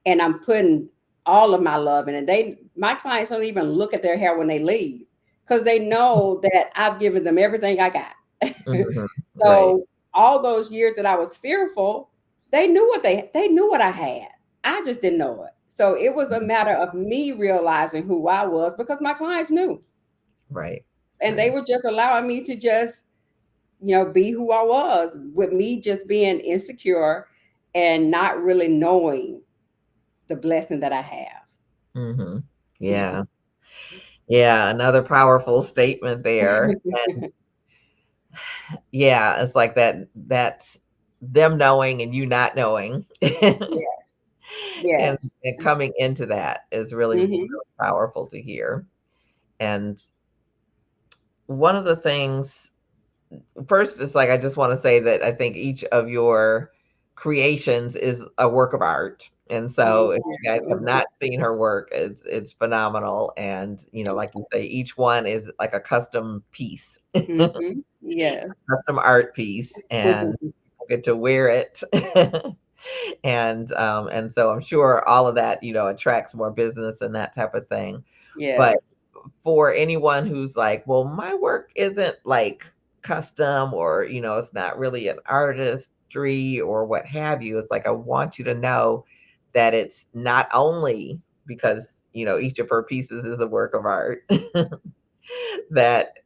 and I'm putting all of my love in it. My clients don't even look at their hair when they leave because they know that I've given them everything I got. Mhm. Right. So all those years that I was fearful, they knew what I had. I just didn't know it. So it was a Mhm. matter of me realizing who I was because my clients knew. Right. And they Right. were just allowing me to just, be who I was, with me just being insecure and not really knowing the blessing that I Mhm. have. Yeah. Yeah, another powerful statement there. And yeah, it's like that them knowing and you not knowing. Yes. And Yes. coming into that is really, Hmm. really powerful to hear. And one of the things first, it's like I just want to say that I think each of your creations is a work of art. And so if you guys have Hmm. not seen her work, it's phenomenal. And Thank like you say, each one is like a custom piece, you. Yes. custom art piece, and people get to wear it. And so I'm sure all of that, attracts more business and that type of thing. Yes. But for anyone who's like, well, my work isn't like custom or, it's not really an artistry or what have you. It's like, I want you to know that it's not only because, each of her pieces is a work of art, that,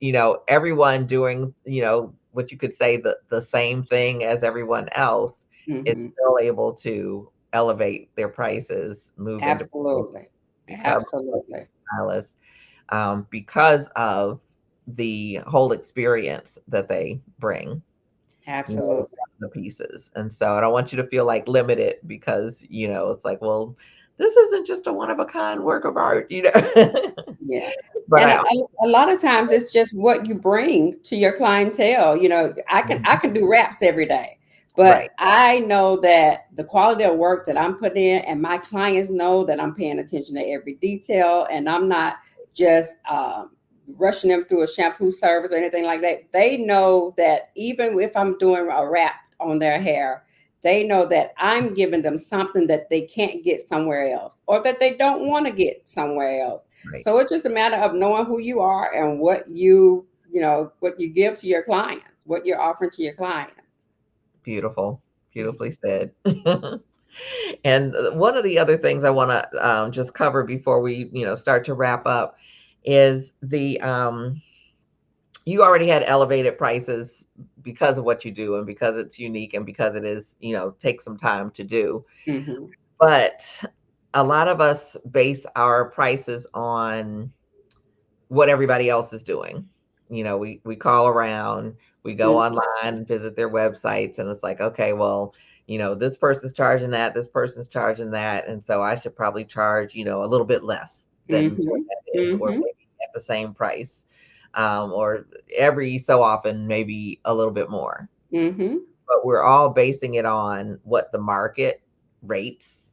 everyone doing, what you could say the same thing as everyone else is Hmm. still able to elevate their prices, move into Absolutely. become Absolutely. stylists because of the whole experience that they bring, Absolutely. the pieces. And so I don't want you to feel like limited because, it's like, well, this isn't just a one of a kind work of art. Yeah. But And I, a lot of times it's just what you bring to your clientele. I can do raps every day, right, but I know that the quality of work that I'm putting in, and my clients know that I'm paying attention to every detail, and I'm not just rushing them through a shampoo service or anything like that. They know that even if I'm doing a wrap on their hair, they know that I'm giving them something that they can't get somewhere else or that they don't want to get somewhere else. right. So it's just a matter of knowing who you are and what you give to your clients, what you're offering to your clients. Beautiful, beautifully said. And one of the other things I want to just cover before we, start to wrap up is you already had elevated prices because of what you do and because it's unique and because it is, takes some time to do. Hmm. But a lot of us base our prices on what everybody else is doing. We call around, we go Hmm. online and visit their websites, and it's like, okay, well, this person's charging that, this person's charging that, and so I should probably charge, a little bit less. than what Mhm. that is, or Mhm. maybe at the same price, or every so often, maybe a little bit more. Mhm. But we're all basing it on what the market rates,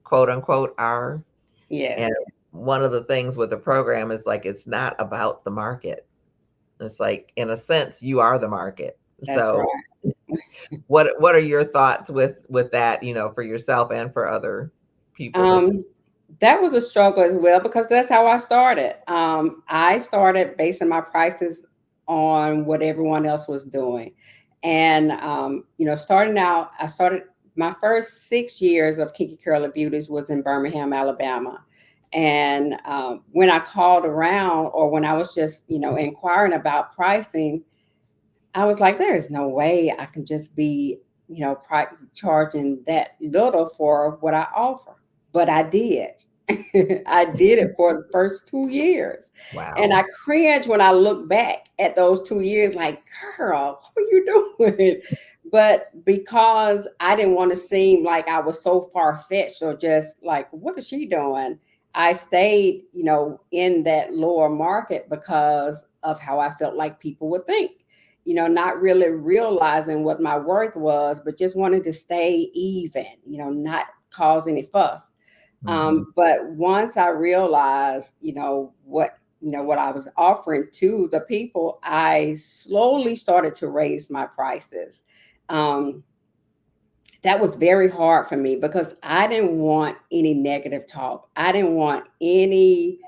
quote unquote, are. And Yes, one of the things with the program is like it's not about the market. It's like in a sense you are the market. that's So right. what are your thoughts with that, for yourself and for other people that Um, that was a struggle as well because that's how I started. I started basing my prices on what everyone else was doing. And, starting out, I started my first 6 years of Kinky Curly Beauties was in Birmingham, Alabama. And when I called around or when I was just, inquiring about pricing, I was like, there is no way I can just be, charging that little for what I offer. But I did. I did it for the first 2 years. And wow. I cringe when I look back at those 2 years, like, girl, what were you doing? But because I didn't want to seem like I was so far fetched or just like, what is she doing? I stayed, in that lower market because of how I felt like people would think, not really realizing what my worth was, but just wanted to stay even, not cause any fuss. Hmm. But once I realized, what I was offering to the people, I slowly started to raise my prices. Um, that was very hard for me because I didn't want any negative talk. I didn't want any,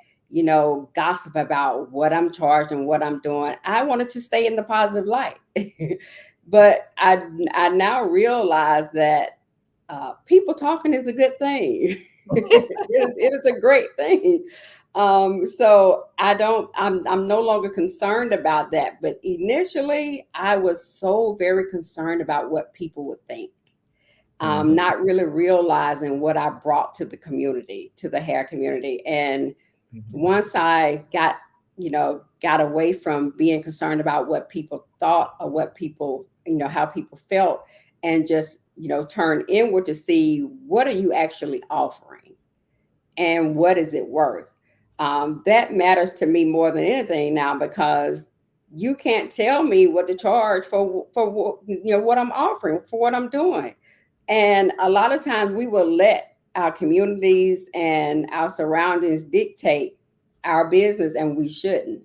gossip about what I'm charging, what I'm doing. I wanted to stay in the positive light. But I now realize that people talking is a good thing. It is a great thing. So I'm no longer concerned about that. But initially, I was so very concerned about what people would think, Hmm. not really realizing what I brought to the community, to the hair community. And Hmm. once I got away from being concerned about what people thought or what people, how people felt, and just, turn inward to see what are you actually offering and what is it worth. That matters to me more than anything now because you can't tell me what to charge for what I'm offering for what I'm doing. And a lot of times we will let our communities and our surroundings dictate our business, and we shouldn't.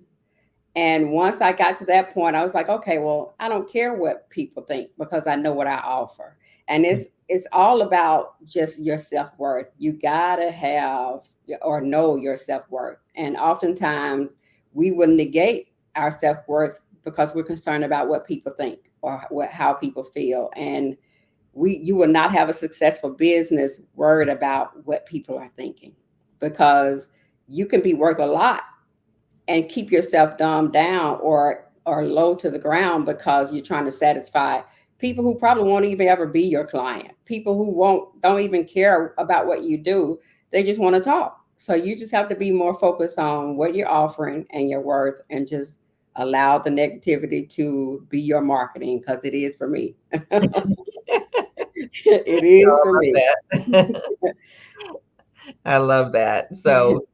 And once I got to that point, I was like, okay, well, I don't care what people think because I know what I offer. And it's all about just your self-worth. You gotta have or know your self-worth. And oftentimes we will negate our self-worth because we're concerned about what people think or how people feel. And you will not have a successful business worried about what people are thinking, because you can be worth a lot and keep yourself dumbed down or low to the ground because you're trying to satisfy people who probably won't even ever be your client, people who won't don't even care about what you do. They just want to talk. So you just have to be more focused on what you're offering and your worth, and just allow the negativity to be your marketing, because it is for me. It is for me. That. I love that. So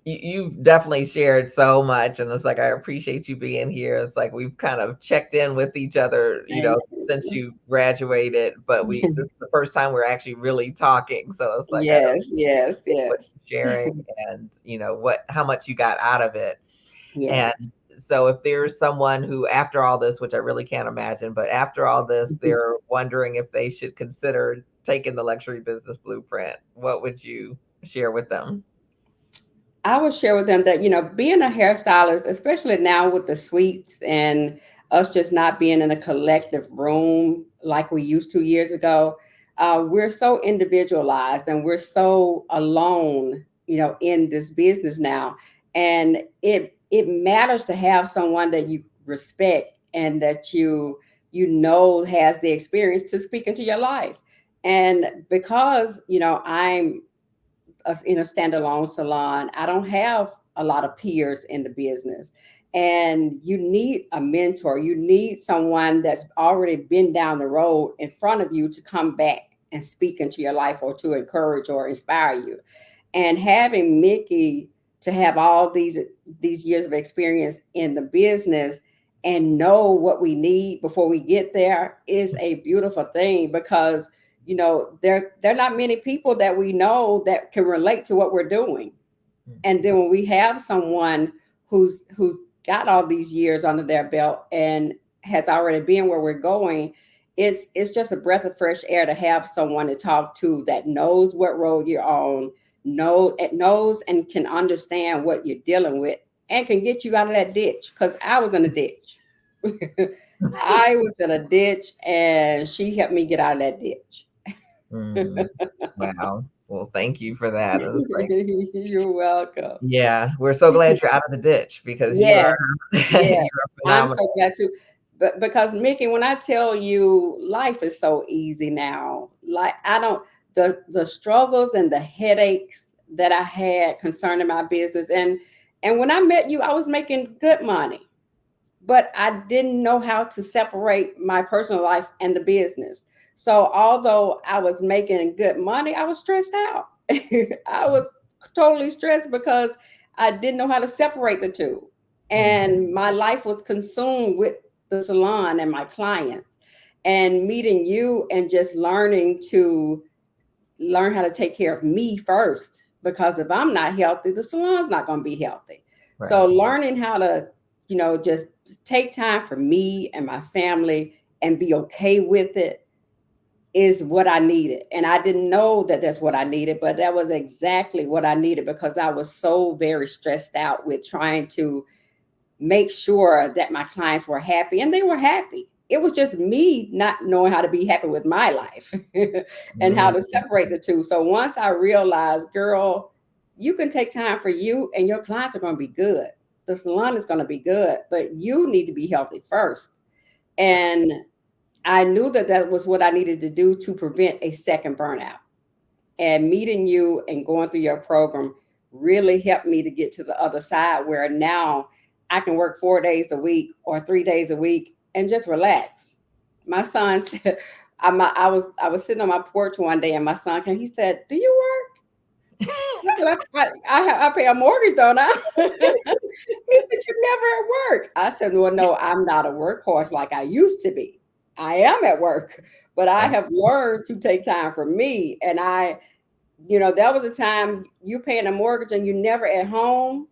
you've definitely shared so much, and it's like I appreciate you being here. It's like we've kind of checked in with each other, Thank since you graduated, but this you. is the first time we're actually really talking. So it's like I Yes, yes, appreciate what yes. you're sharing, and what how much you got out of it. And Yes. so if there's someone who after all this, which I really can't imagine, but after all this, they're wondering if they should consider taking the luxury business blueprint, what would you share with them? I would share with them that, being a hairstylist, especially now with the suites and us just not being in a collective room like we used to years ago, we're so individualized and we're so alone, in this business now. And it matters to have someone that you respect and that you has the experience to speak into your life. And because, I'm in a standalone salon, I don't have a lot of peers in the business. And you need a mentor. You need someone that's already been down the road in front of you to come back and speak into your life or to encourage or inspire you. And having Miki to have all these years of experience in the business and know what we need before we get there is a beautiful thing, because there are not many people that we know that can relate to what we're doing. And then when we have someone who's got all these years under their belt and has already been where we're going, it's just a breath of fresh air to have someone to talk to that knows what road you're on, knows and can understand what you're dealing with, and can get you out of that ditch. Because I was in a ditch. I was in a ditch, and she helped me get out of that ditch. Mm, wow. Well, thank you for that. It was like, You're welcome. yeah, we're so glad you're out of the ditch because you are Yes, you're yes. I'm phenomenal. so glad too. But because Mickey, when I tell you life is so easy now, like I don't the struggles and the headaches that I had concerning my business, and when I met you, I was making good money, but I didn't know how to separate my personal life and the business. So although I was making good money, I was stressed out. I was totally stressed because I didn't know how to separate the two. Mhm, And my life was consumed with the salon and my clients. And meeting you and just learn how to take care of me first, because if I'm not healthy, the salon's not going to be healthy. So right. learning how to, just take time for me and my family and be okay with it is what I needed. And I didn't know that that's what I needed, but that was exactly what I needed, because I was so very stressed out with trying to make sure that my clients were happy, and they were happy. It was just me not knowing how to be happy with my life and how Mm, to separate the two. So once I realized, girl, you can take time for you and your clients are going to be good. The salon is going to be good, but you need to be healthy first. And I knew that that was what I needed to do to prevent a second burnout. And meeting you and going through your program really helped me to get to the other side, where now I can work 4 days a week or 3 days a week and just relax. My son said, I was sitting on my porch one day and my son came. He said, "Do you work?" I said, I pay a mortgage, don't I? He said, "You're never at work." I said, "Well, no, I'm not a workhorse like I used to be. I am at work, but I yeah. have learned to take time for me." And that was a time you paying a mortgage and you never at home.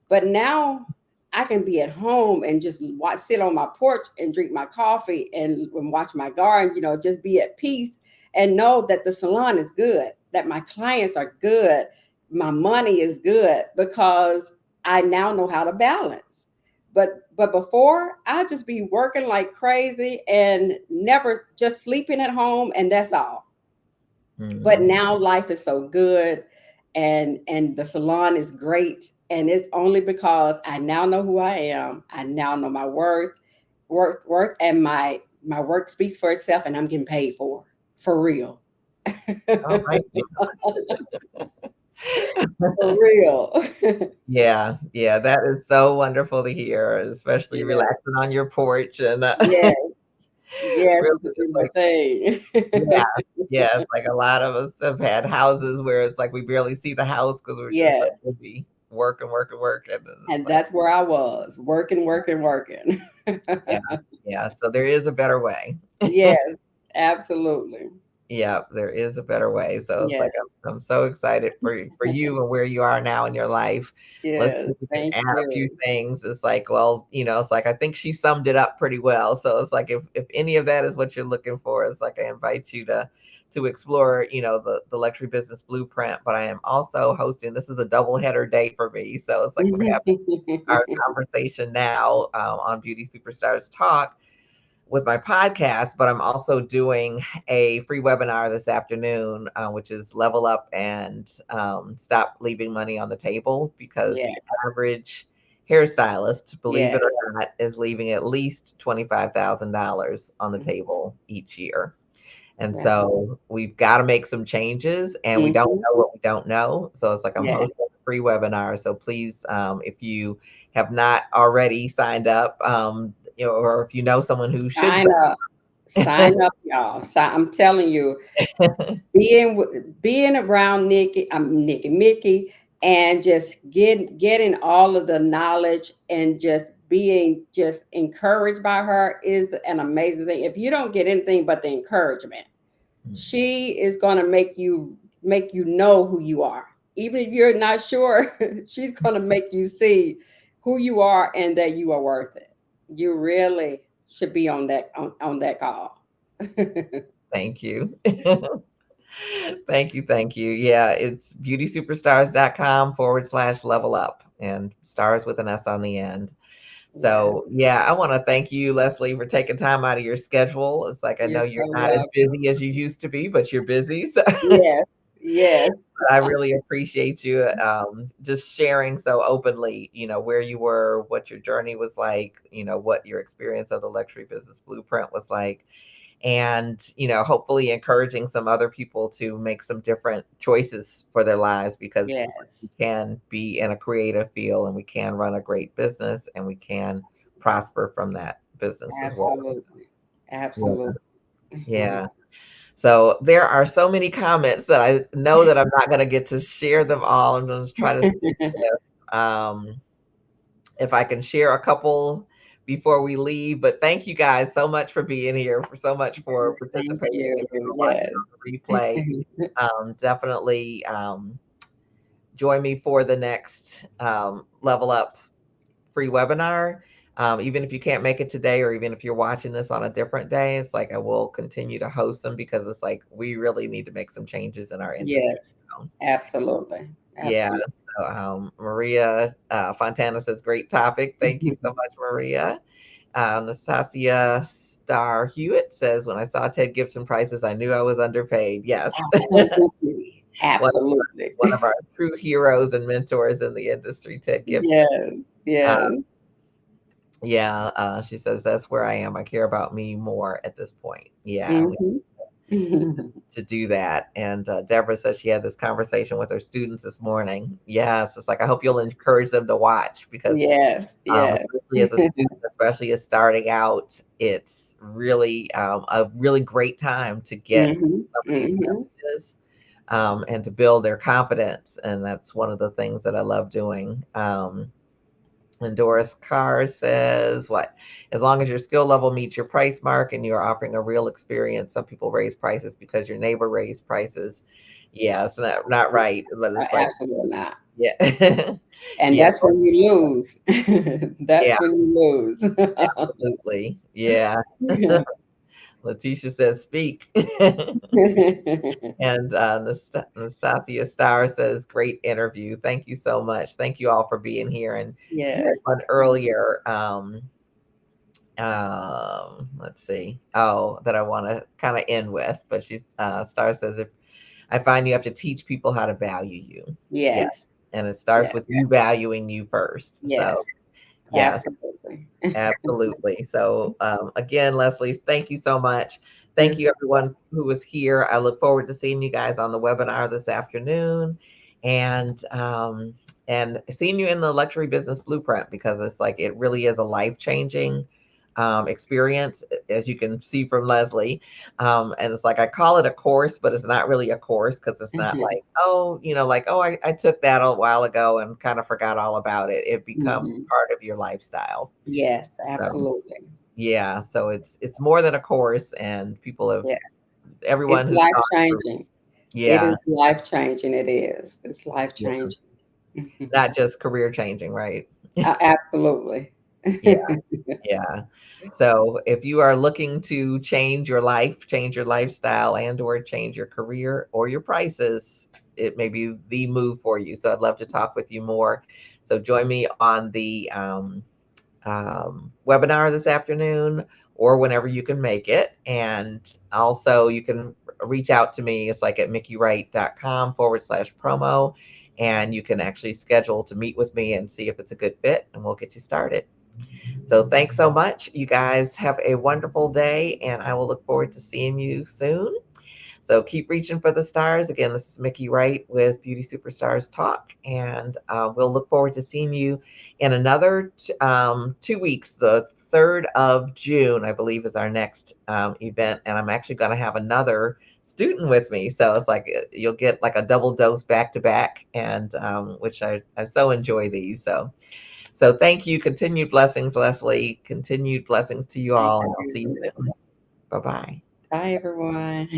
But now I can be at home and just sit on my porch and drink my coffee and watch my garden, just be at peace and know that the salon is good, that my clients are good, my money is good, because I now know how to balance. But before, I'd just be working like crazy and never, just sleeping at home, and that's all. But Mm. now life is so good, and the salon is great, and it's only because I now know who I am. I now know my worth, and my work speaks for itself, and I'm getting paid for real. All right. For real. Yeah, yeah, that is so wonderful to hear, especially Yes, relaxing on your porch and yes, yes, really it's a just beautiful like, thing. yeah, yeah, it's like a lot of us have had houses where it's like we barely see the house because we're just like Yes, busy working, working, working, and it's and like, that's where I was, working, working, working. yeah, yeah. So there is a better way. Yes, absolutely. Yeah, there is a better way. So it's like Yes, I'm so excited for you and where you are now in your life. Let's see yes, if we can thank add a few you. things. It's like, well, it's like I think she summed it up pretty well. So it's like if any of that is what you're looking for, it's like I invite you to explore, the luxury business blueprint. But I am also hosting. This is a double header day for me. So it's like we're having our conversation now on Beauty Superstars Talk with my podcast, but I'm also doing a free webinar this afternoon, which is level up and stop leaving money on the table, because Yeah, the average hairstylist, believe yeah, it or not, is leaving at least $25,000 on the mhm, table each year. And that's so we've got to make some changes, and we don't mhm, know what we don't know. So it's like I'm yeah, hosting a free webinar. So please, if you have not already signed up, or if you know someone who should sign up, sign sign up, y'all. I'm telling you, up. being around Nikki, Mickey. and just getting all of the knowledge and just being just encouraged by her is an amazing thing. If you don't get anything but the encouragement, Mm. she is going to make you know who you are. Even if you're not sure, she's going to make you see who you are and that you are worth it. You really should be on that call. Thank you. Thank you. Thank you. Yeah, it's beautysuperstars.com/level up and stars with an S on the end. Yeah, So, yeah, I want to thank you, Leslie, for taking time out of your schedule. It's like I you're know so you're not as welcome. busy as you used to be, but you're busy. So Yes, yes. I really appreciate you just sharing so openly, where you were, what your journey was like, what your experience of the luxury business blueprint was like, and hopefully encouraging some other people to make some different choices for their lives because it's like we Yes, can be in a creative field and we can run a great business and we can prosper from that business as well. absolutely. Yeah. Absolutely. Yeah. So there are so many comments that I know that I'm not going to get to share them all. I'm going to try to see um, if I can share a couple before we leave. But thank you guys so much for being here, for so much for Thank participating you. and for watching Yes. on the replay. Definitely join me for the next Level Up free webinar. Even if you can't make it today, or even if you're watching this on a different day, it's like I will continue to host them because it's like we really need to make some changes in our industry. Yes, So, absolutely. yeah. Absolutely. So, Maria Fontana says, great topic. Thank you so much, Maria. Nastasia Star Hewitt says, when I saw Ted Gibson prices, I knew I was underpaid. Yes. Absolutely. one, of, Absolutely. one of our true heroes and mentors in the industry, Ted Gibson. Yes, Uh, yes. yeah, she says, that's where I am. I care about me more at this point. Yeah, we Mhm. to do that. And Deborah says she had this conversation with her students this morning. Yes, it's like I hope you'll encourage them to watch because Yes, yes. especially as a student, especially as starting out, it's really a really great time to get Mhm, some of these mhm. messages and to build their confidence. And that's one of the things that I love doing. And Doris Carr says, what? As long as your skill level meets your price mark and you're offering a real experience, some people raise prices because your neighbor raised prices. Yeah, it's not right, but it's like, Absolutely not. yeah, And yeah, that's when you lose. That's yeah, when you lose. absolutely. Yeah. Yeah. Letitia says, speak. And Nastasia Star says, great interview. Thank you so much. Thank you all for being here. And you had Yes. one earlier. Let's see. Oh, that I want to kind of end with, but she's Star says, if I find you have to teach people how to value you. Yeah. Yes. And it starts Yes. with you valuing you first. So, Yes. yes, Absolutely. absolutely. So, again, Leslie, thank you so much. You're Thank you, so everyone who was here. I look forward to seeing you guys on the webinar this afternoon, and seeing you in the luxury business blueprint because it's like it really is a life changing experience, as you can see from Leslie. And it's like I call it a course, but it's not really a course because it's not welcome. like, oh, like, oh, I took that a while ago and kind of forgot all about it. It becomes Mhm. part of your lifestyle. Yes, So absolutely. yeah, so it's more than a course, and people have Yeah. It's everyone who's life gone through, changing. It yeah, is life changing. It is. It's life yeah, changing. not just career changing, right? Absolutely. Yeah, yeah. So if you are looking to change your life, change your lifestyle, and or change your career or your prices, it may be the move for you. So I'd love to talk with you more. So join me on the webinar this afternoon or whenever you can make it. And also, you can reach out to me. It's like at mickywright.com/promo. And you can actually schedule to meet with me and see if it's a good fit, and we'll get you started. So, thanks so much. You guys have a wonderful day, and I will look forward to seeing you soon. So keep reaching for the stars. Again, this is Mickey Wright with Beauty Superstars Talk, and we'll look forward to seeing you in another 2 weeks. The 3rd of June, I believe, is our next event, and I'm actually going to have another student with me. So it's like you'll get like a double dose back to back, and which I so enjoy these. So thank you. Continued blessings, Leslie. Continued blessings to you Thank all, and I'll see you you. soon. Bye bye. Bye, everyone.